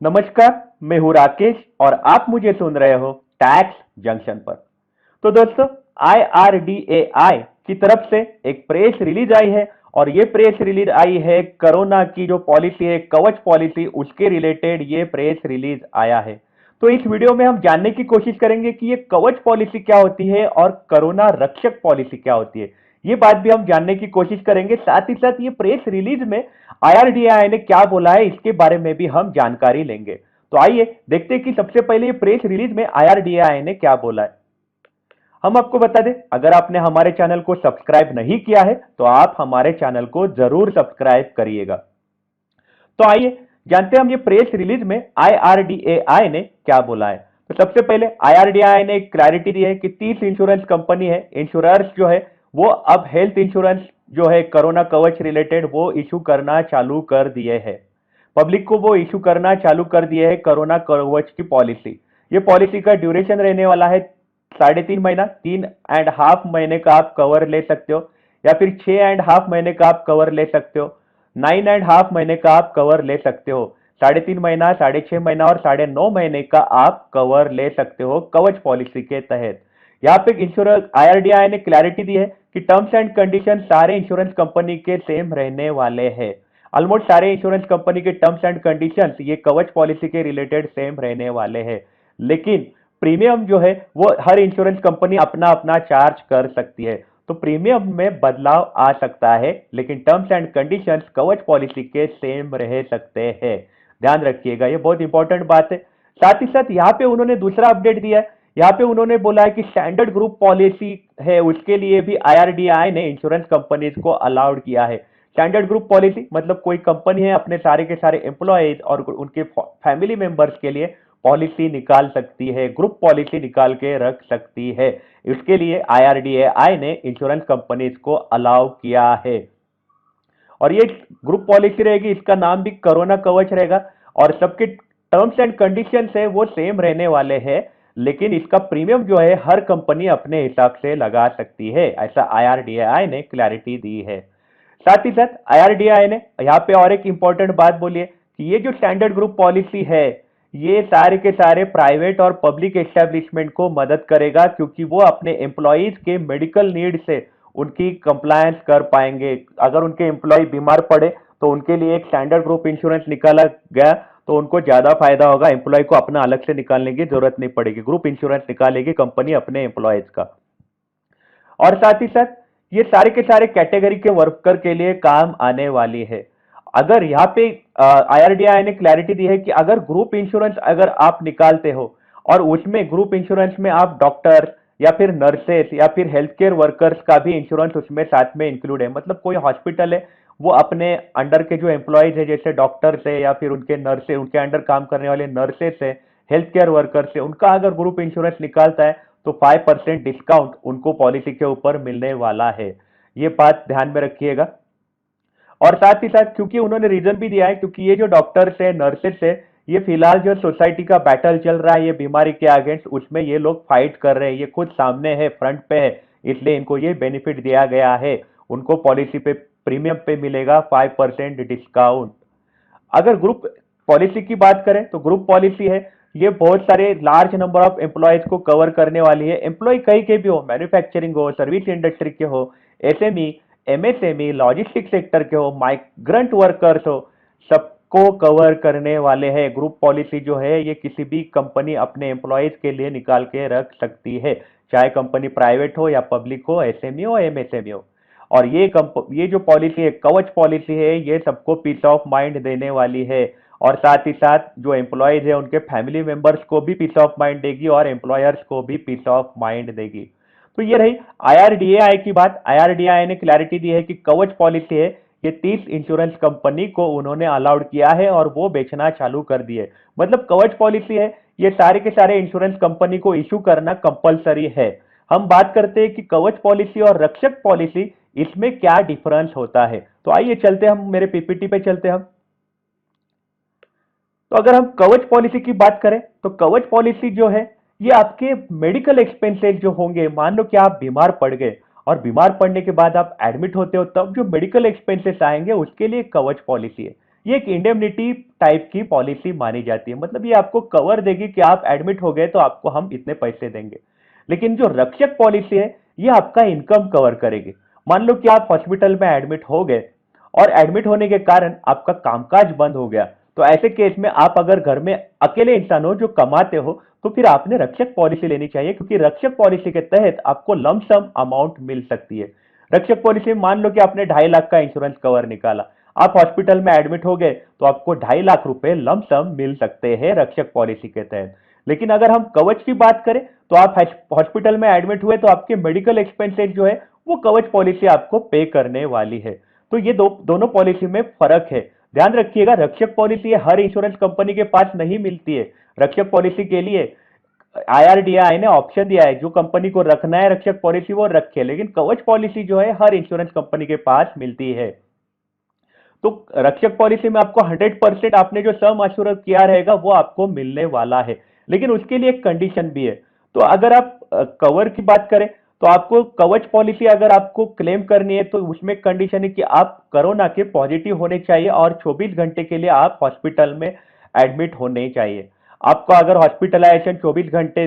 नमस्कार, मैं हूं राकेश और आप मुझे सुन रहे हो टैक्स जंक्शन पर। तो दोस्तों, IRDAI की तरफ से एक प्रेस रिलीज आई है और ये प्रेस रिलीज आई है कोरोना की जो पॉलिसी है, कवच पॉलिसी, उसके रिलेटेड ये प्रेस रिलीज आया है। तो इस वीडियो में हम जानने की कोशिश करेंगे कि ये कवच पॉलिसी क्या होती है और कोरोना रक्षक पॉलिसी क्या होती है। ये बात भी हम जानने की कोशिश करेंगे। साथ ही साथ ये प्रेस रिलीज में IRDAI ने क्या बोला है इसके बारे में भी हम जानकारी लेंगे। तो आइए देखते हैं कि सबसे पहले ये प्रेस रिलीज में IRDAI ने क्या बोला है। हम आपको बता दें, अगर आपने हमारे चैनल को सब्सक्राइब नहीं किया है तो आप हमारे चैनल को जरूर सब्सक्राइब करिएगा। तो आइए जानते हैं हम ये प्रेस रिलीज में IRDAI ने क्या बोला है। तो सबसे पहले IRDAI ने एक क्लैरिटी दी है कि 30 इंश्योरेंस कंपनी है, इंश्योरर्स जो है वो अब हेल्थ इंश्योरेंस जो है कोरोना कवच रिलेटेड वो इशू करना चालू कर दिए हैं। पब्लिक को वो इशू करना चालू कर दिए है कोरोना कवच की पॉलिसी। ये पॉलिसी का ड्यूरेशन रहने वाला है 3.5 महीना, 3.5 महीने का आप कवर ले सकते हो, या फिर 6.5 महीने का आप कवर ले सकते हो, 9.5 महीने का आप कवर ले सकते हो, 3.5 महीना, 6.5 महीना और 9.5 महीने का आप कवर ले सकते हो कवच पॉलिसी के तहत। यहाँ पे इंश्योरेंस IRDAI ने क्लैरिटी दी है कि टर्म्स एंड कंडीशन सारे इंश्योरेंस कंपनी के सेम रहने वाले हैं। ऑलमोस्ट सारे इंश्योरेंस कंपनी के टर्म्स एंड कंडीशंस ये कवच पॉलिसी के रिलेटेड सेम रहने वाले हैं, लेकिन प्रीमियम जो है वो हर इंश्योरेंस कंपनी अपना अपना चार्ज कर सकती है। तो प्रीमियम में बदलाव आ सकता है, लेकिन टर्म्स एंड कंडीशंस कवच पॉलिसी के सेम रह सकते हैं। ध्यान रखिएगा, ये बहुत इंपॉर्टेंट बात है। साथ ही साथ यहाँ पे उन्होंने दूसरा अपडेट दिया है। यहाँ पे उन्होंने बोला है कि स्टैंडर्ड ग्रुप पॉलिसी है उसके लिए भी IRDAI ने इंश्योरेंस कंपनीज को अलाउड किया है। स्टैंडर्ड ग्रुप पॉलिसी मतलब कोई कंपनी है अपने सारे के सारे एम्प्लॉयज और उनके फैमिली मेंबर्स के लिए पॉलिसी निकाल सकती है, ग्रुप पॉलिसी निकाल के रख सकती है। इसके लिए IRDAI ने इंश्योरेंस कंपनीज को अलाउ किया है और ये ग्रुप पॉलिसी रहेगी, इसका नाम भी कोरोना कवच रहेगा और सबके टर्म्स एंड कंडीशंस है वो सेम रहने वाले हैं, लेकिन इसका प्रीमियम जो है हर कंपनी अपने हिसाब से लगा सकती है, ऐसा IRDAI ने क्लैरिटी दी है। साथ ही साथ IRDAI ने यहाँ पे और एक इंपॉर्टेंट बात बोली है कि ये जो स्टैंडर्ड ग्रुप पॉलिसी है ये सारे के सारे प्राइवेट और पब्लिक एस्टेब्लिशमेंट को मदद करेगा, क्योंकि वो अपने एम्प्लॉयज के मेडिकल नीड से उनकी कंप्लायंस कर पाएंगे। अगर उनके एम्प्लॉय बीमार पड़े तो उनके लिए एक स्टैंडर्ड ग्रुप इंश्योरेंस निकाला गया तो उनको ज्यादा फायदा होगा, एम्प्लॉय को अपना अलग से निकालने की जरूरत नहीं पड़ेगी, ग्रुप इंश्योरेंस निकालेगी कंपनी अपने एम्प्लॉयज का। और साथ ही साथ ये सारे के सारे कैटेगरी के वर्कर के लिए काम आने वाली है। अगर यहाँ पे IRDAI ने क्लैरिटी दी है कि अगर ग्रुप इंश्योरेंस अगर आप निकालते हो और उसमें ग्रुप इंश्योरेंस में आप डॉक्टर या फिर नर्सेस या फिर हेल्थ केयर वर्कर्स का भी इंश्योरेंस उसमें साथ में इंक्लूड है, मतलब कोई हॉस्पिटल है वो अपने अंडर के जो एम्प्लॉयज है जैसे डॉक्टर्स है या फिर उनके नर्से, उनके अंडर काम करने वाले नर्सेस है, हेल्थ केयर वर्कर्स है, उनका अगर ग्रुप इंश्योरेंस निकालता है तो 5% डिस्काउंट उनको पॉलिसी के ऊपर मिलने वाला है। ये बात ध्यान में रखिएगा। और साथ ही साथ क्योंकि उन्होंने रीजन भी दिया है, क्योंकि ये जो डॉक्टर्स है, नर्सेस है, ये फिलहाल जो सोसाइटी का बैटल चल रहा है ये बीमारी के अगेंस्ट, उसमें ये लोग फाइट कर रहे हैं, ये खुद सामने है, फ्रंट पे है, इसलिए इनको ये बेनिफिट दिया गया है। उनको पॉलिसी पे प्रीमियम पे मिलेगा 5% डिस्काउंट। अगर ग्रुप पॉलिसी की बात करें तो ग्रुप पॉलिसी है ये बहुत सारे लार्ज नंबर ऑफ एम्प्लॉयज को कवर करने वाली है। एम्प्लॉय कहीं के भी हो, मैन्युफैक्चरिंग हो, सर्विस इंडस्ट्री के हो, SME, MSME, लॉजिस्टिक सेक्टर के हो, माइग्रेंट वर्कर्स हो, सबको कवर करने वाले हैं। ग्रुप पॉलिसी जो है ये किसी भी कंपनी अपने एम्प्लॉयज के लिए निकाल के रख सकती है, चाहे कंपनी प्राइवेट हो या पब्लिक हो, SME हो, MSME हो। और ये जो पॉलिसी है, कवच पॉलिसी है, ये सबको पीस ऑफ माइंड देने वाली है और साथ ही साथ जो एम्प्लॉयज है उनके फैमिली मेंबर्स को भी पीस ऑफ माइंड देगी और एम्प्लॉयर्स को भी पीस ऑफ माइंड देगी। तो ये रही IRDAI की बात। IRDAI ने क्लैरिटी दी है कि कवच पॉलिसी है ये 30 इंश्योरेंस कंपनी को उन्होंने अलाउड किया है और वो बेचना चालू कर दिए। मतलब कवच पॉलिसी है ये सारे के सारे इंश्योरेंस कंपनी को इशू करना कंपलसरी है। हम बात करते हैं कि कवच पॉलिसी और रक्षक पॉलिसी इसमें क्या डिफरेंस होता है। तो आइए चलते हम मेरे PPT पे चलते हम। तो अगर हम कवच पॉलिसी की बात करें तो कवच पॉलिसी जो है ये आपके मेडिकल एक्सपेंसेस जो होंगे, मान लो कि आप बीमार पड़ गए और बीमार पड़ने के बाद आप एडमिट होते हो, तब जो मेडिकल एक्सपेंसेस आएंगे उसके लिए कवच पॉलिसी है। ये एक इंडेमनिटी टाइप की पॉलिसी मानी जाती है, मतलब ये आपको कवर देगी कि आप एडमिट हो गए तो आपको हम इतने पैसे देंगे। लेकिन जो रक्षक पॉलिसी है, ये आपका इनकम कवर करेगी। मान लो कि आप हॉस्पिटल में एडमिट हो गए और एडमिट होने के कारण आपका कामकाज बंद हो गया, तो ऐसे केस में आप अगर घर में अकेले इंसान हो जो कमाते हो, तो फिर आपने रक्षक पॉलिसी लेनी चाहिए, क्योंकि रक्षक पॉलिसी के तहत आपको लमसम अमाउंट मिल सकती है। रक्षक पॉलिसी में मान लो कि आपने 2.5 लाख का इंश्योरेंस कवर निकाला, आप हॉस्पिटल में एडमिट हो गए, तो आपको 2.5 लाख रुपए लमसम मिल सकते हैं रक्षक पॉलिसी के तहत। लेकिन अगर हम कवच की बात करें, तो आप हॉस्पिटल में एडमिट हुए तो आपके मेडिकल एक्सपेंसेस जो है वो कवच पॉलिसी आपको पे करने वाली है। तो ये दोनों पॉलिसी में फर्क है। ध्यान रखिएगा, रक्षक पॉलिसी हर इंश्योरेंस कंपनी के पास नहीं मिलती है। रक्षक पॉलिसी के लिए आईआरडीआई ने ऑप्शन दिया है, जो कंपनी को रखना है रक्षक पॉलिसी वो रखे, लेकिन कवच पॉलिसी जो है हर इंश्योरेंस कंपनी के पास मिलती है। तो रक्षक पॉलिसी में आपको 100% आपने जो सम अश्योर किया रहेगा वो आपको मिलने वाला है, लेकिन उसके लिए एक कंडीशन भी है। तो अगर आप कवर की बात करें, तो आपको कवच पॉलिसी अगर आपको क्लेम करनी है, तो उसमें कंडीशन है कि आप कोरोना के पॉजिटिव होने चाहिए और 24 घंटे के लिए आप हॉस्पिटल में एडमिट होने चाहिए। आपका अगर हॉस्पिटलाइजेशन 24 घंटे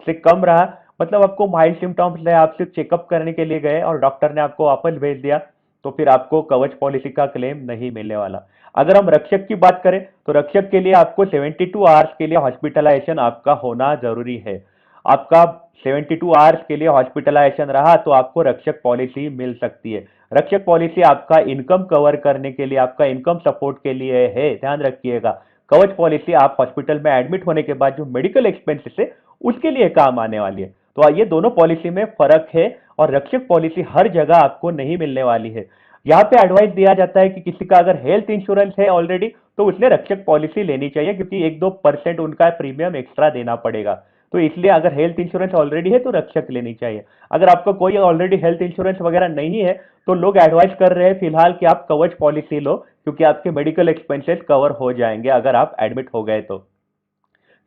से कम रहा, मतलब आपको माइल्ड सिम्टम्स है, आप सिर्फ चेकअप करने के लिए गए और डॉक्टर ने आपको वापस भेज दिया, तो फिर आपको कवच पॉलिसी का क्लेम नहीं मिलने वाला। अगर हम रक्षक की बात करें, तो रक्षक के लिए आपको 72 आवर्स के लिए हॉस्पिटलाइजेशन आपका होना जरूरी है। आपका 72 आवर्स के लिए हॉस्पिटलाइजेशन रहा तो आपको रक्षक पॉलिसी मिल सकती है। रक्षक पॉलिसी आपका इनकम कवर करने के लिए, आपका इनकम सपोर्ट के लिए है, ध्यान रखिएगा। कवच पॉलिसी आप हॉस्पिटल में एडमिट होने के बाद जो मेडिकल एक्सपेंसेस है उसके लिए काम आने वाली है। तो ये दोनों पॉलिसी में फर्क है, और रक्षक पॉलिसी हर जगह आपको नहीं मिलने वाली है। यहाँ पे एडवाइस दिया जाता है कि किसी का अगर हेल्थ इंश्योरेंस है ऑलरेडी, तो उसने रक्षक पॉलिसी लेनी चाहिए, क्योंकि 1-2% उनका प्रीमियम एक्स्ट्रा देना पड़ेगा। तो इसलिए अगर हेल्थ इंश्योरेंस ऑलरेडी है तो रक्षक लेनी चाहिए। अगर आपका कोई ऑलरेडी हेल्थ इंश्योरेंस वगैरह नहीं है, तो लोग एडवाइस कर रहे हैं फिलहाल कि आप कवच पॉलिसी लो, क्योंकि आपके मेडिकल एक्सपेंसेस कवर हो जाएंगे अगर आप एडमिट हो गए तो।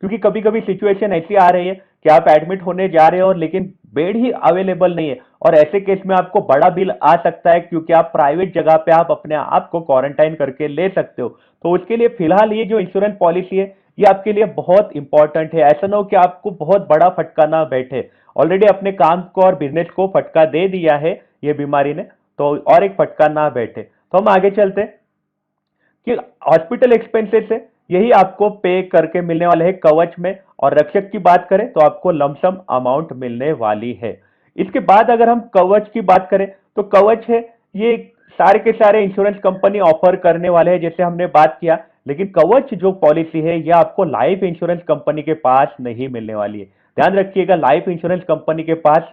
क्योंकि कभी कभी सिचुएशन ऐसी आ रही है कि आप एडमिट होने जा रहे हो लेकिन बेड ही अवेलेबल नहीं है, और ऐसे केस में आपको बड़ा बिल आ सकता है, क्योंकि आप प्राइवेट जगह पे आप अपने आप को क्वारंटाइन करके ले सकते हो। तो उसके लिए फिलहाल ये जो इंश्योरेंस पॉलिसी है, ये आपके लिए बहुत इंपॉर्टेंट है। ऐसा ना हो कि आपको बहुत बड़ा फटका ना बैठे। ऑलरेडी अपने काम को और बिजनेस को फटका दे दिया है ये बीमारी ने, तो और एक फटका ना बैठे। तो हम आगे चलते हैं कि हॉस्पिटल एक्सपेंसेस है, यही आपको पे करके मिलने वाले हैं कवच में। और रक्षक की बात करें तो आपको लमसम अमाउंट मिलने वाली है। इसके बाद अगर हम कवच की बात करें, तो कवच है, ये सारे के सारे इंश्योरेंस कंपनी ऑफर करने वाले हैं जैसे हमने बात किया। लेकिन कवच जो पॉलिसी है ये आपको लाइफ इंश्योरेंस कंपनी के पास नहीं मिलने वाली है। ध्यान रखिएगा, लाइफ इंश्योरेंस कंपनी के पास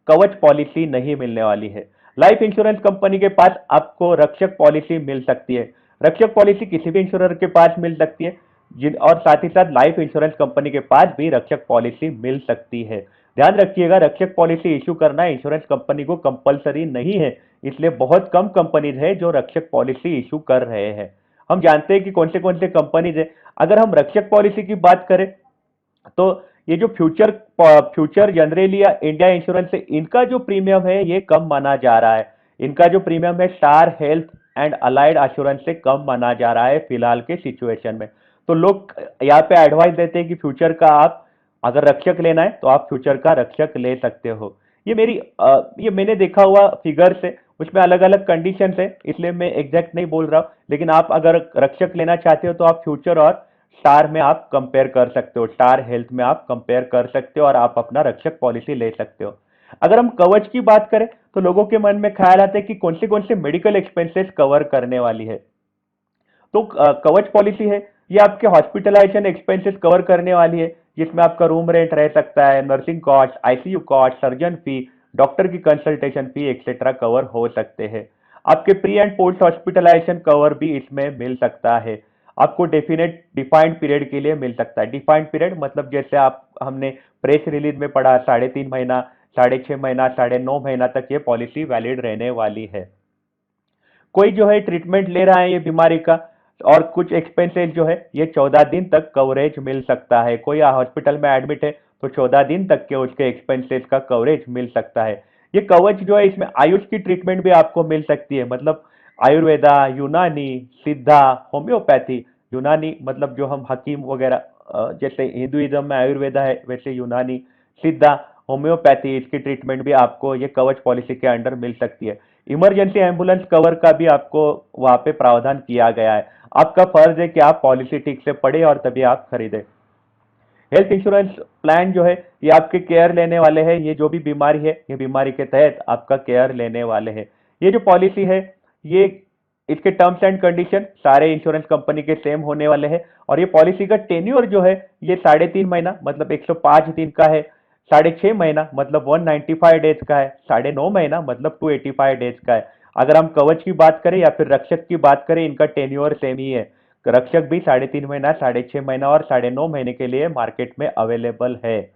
कवच पॉलिसी नहीं मिलने वाली है। लाइफ इंश्योरेंस कंपनी के पास आपको रक्षक पॉलिसी मिल सकती है। रक्षक पॉलिसी किसी भी इंश्योरर के पास मिल सकती है, जिन और साथ ही साथ लाइफ इंश्योरेंस कंपनी के पास भी रक्षक पॉलिसी मिल सकती है। ध्यान रखिएगा, रक्षक पॉलिसी इशू करना इंश्योरेंस कंपनी को कंपलसरी नहीं है, इसलिए बहुत कम कंपनीज है जो रक्षक पॉलिसी इशू कर रहे हैं। हम जानते हैं कि कौन से कंपनीज है। अगर हम रक्षक पॉलिसी की बात करें, तो ये जो फ्यूचर फ्यूचर जनरली या इंडिया इंश्योरेंस है, इनका जो प्रीमियम है ये कम माना जा रहा है। इनका जो प्रीमियम है star health and allied assurance से कम माना जा रहा है फिलहाल के सिचुएशन में। तो लोग यहाँ पे एडवाइस देते हैं कि फ्यूचर का आप अगर रक्षक लेना है तो आप फ्यूचर का रक्षक ले सकते हो। ये मैंने देखा हुआ फिगर से, उसमें अलग अलग कंडीशंस है, इसलिए मैं एग्जैक्ट नहीं बोल रहा हूँ। लेकिन आप अगर रक्षक लेना चाहते हो तो आप फ्यूचर और स्टार में आप कंपेयर कर सकते हो, स्टार हेल्थ में आप कंपेयर कर सकते हो और आप अपना रक्षक पॉलिसी ले सकते हो। अगर हम कवच की बात करें, तो लोगों के मन में ख्याल आता है कि कौन से मेडिकल एक्सपेंसेस कवर करने वाली है। तो कवच पॉलिसी है, ये आपके हॉस्पिटलाइजेशन एक्सपेंसेस कवर करने वाली है, जिसमें आपका रूम रेंट रह सकता है, nursing cost, ICU cost, surgeon fee, doctor की कंसल्टेशन फी एक्सेट्रा कवर हो सकते हैं। आपके pre and post hospitalisation cover भी इसमें मिल सकता है। आपको डेफिनेट डिफाइंड पीरियड के लिए मिल सकता है। डिफाइंड पीरियड मतलब जैसे आप हमने प्रेस रिलीज में पढ़ा, 3.5 महीना, 6.5 महीना, 9.5 महीना तक ये पॉलिसी वैलिड रहने वाली है। कोई जो है ट्रीटमेंट ले रहा है ये बीमारी का, और कुछ एक्सपेंसेस जो है ये 14 दिन तक कवरेज मिल सकता है। कोई हॉस्पिटल में एडमिट है तो 14 दिन तक के उसके एक्सपेंसेस का कवरेज मिल सकता है। ये कवच जो है, इसमें आयुष की ट्रीटमेंट भी आपको मिल सकती है, मतलब आयुर्वेदा, यूनानी, सिद्धा, होम्योपैथी। यूनानी मतलब जो हम हकीम वगैरह, जैसे हिंदुइज्म में आयुर्वेदा है, वैसे यूनानी, सिद्धा, होम्योपैथी, इसकी ट्रीटमेंट भी आपको ये कवच पॉलिसी के अंडर मिल सकती है। इमरजेंसी एम्बुलेंस कवर का भी आपको वहां पे प्रावधान किया गया है। आपका फर्ज है कि आप पॉलिसी ठीक से पढ़े और तभी आप खरीदें। हेल्थ इंश्योरेंस प्लान जो है, ये आपके केयर लेने वाले हैं। ये जो भी बीमारी है, ये बीमारी के तहत आपका केयर लेने वाले हैं। ये जो पॉलिसी है, ये इसके टर्म्स एंड कंडीशन सारे इंश्योरेंस कंपनी के सेम होने वाले हैं। और ये पॉलिसी का टेन्योर जो है, ये 3.5 महीना मतलब 105 दिन का है। 6.5 महीना मतलब 195 डेज का है। 9.5 महीना मतलब 285 डेज का है। अगर हम कवच की बात करें या फिर रक्षक की बात करें, इनका टेन्योर सेम ही है। रक्षक भी 3.5 महीना, 6.5 महीना और 9.5 महीने के लिए मार्केट में अवेलेबल है।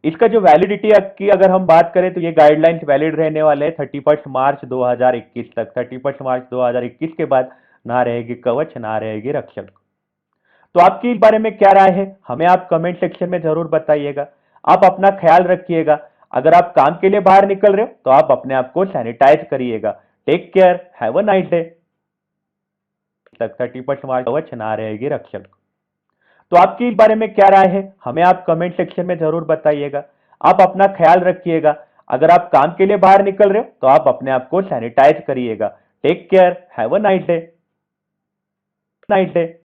इसका जो वैलिडिटी की अगर हम बात करें, तो ये गाइडलाइंस वैलिड रहने वाले हैं 31 मार्च 2021 तक। 31 मार्च 2021 के बाद ना रहेगी कवच, ना रहेगी रक्षक। तो आपकी इस बारे में क्या राय है, हमें आप कमेंट सेक्शन में जरूर बताइएगा। आप अपना ख्याल रखिएगा। अगर आप काम के लिए बाहर निकल रहे हो, तो आप अपने आप को सैनिटाइज करिएगा। Take care, have a nice day. तक 31 मार्च कवच, ना रहेगी रक्षक। तो आपकी इस बारे में क्या राय है, हमें आप कमेंट सेक्शन में जरूर बताइएगा। आप अपना ख्याल रखिएगा। अगर आप काम के लिए बाहर निकल रहे हो, तो आप अपने आप को सैनिटाइज करिएगा। Take care, have a nice day.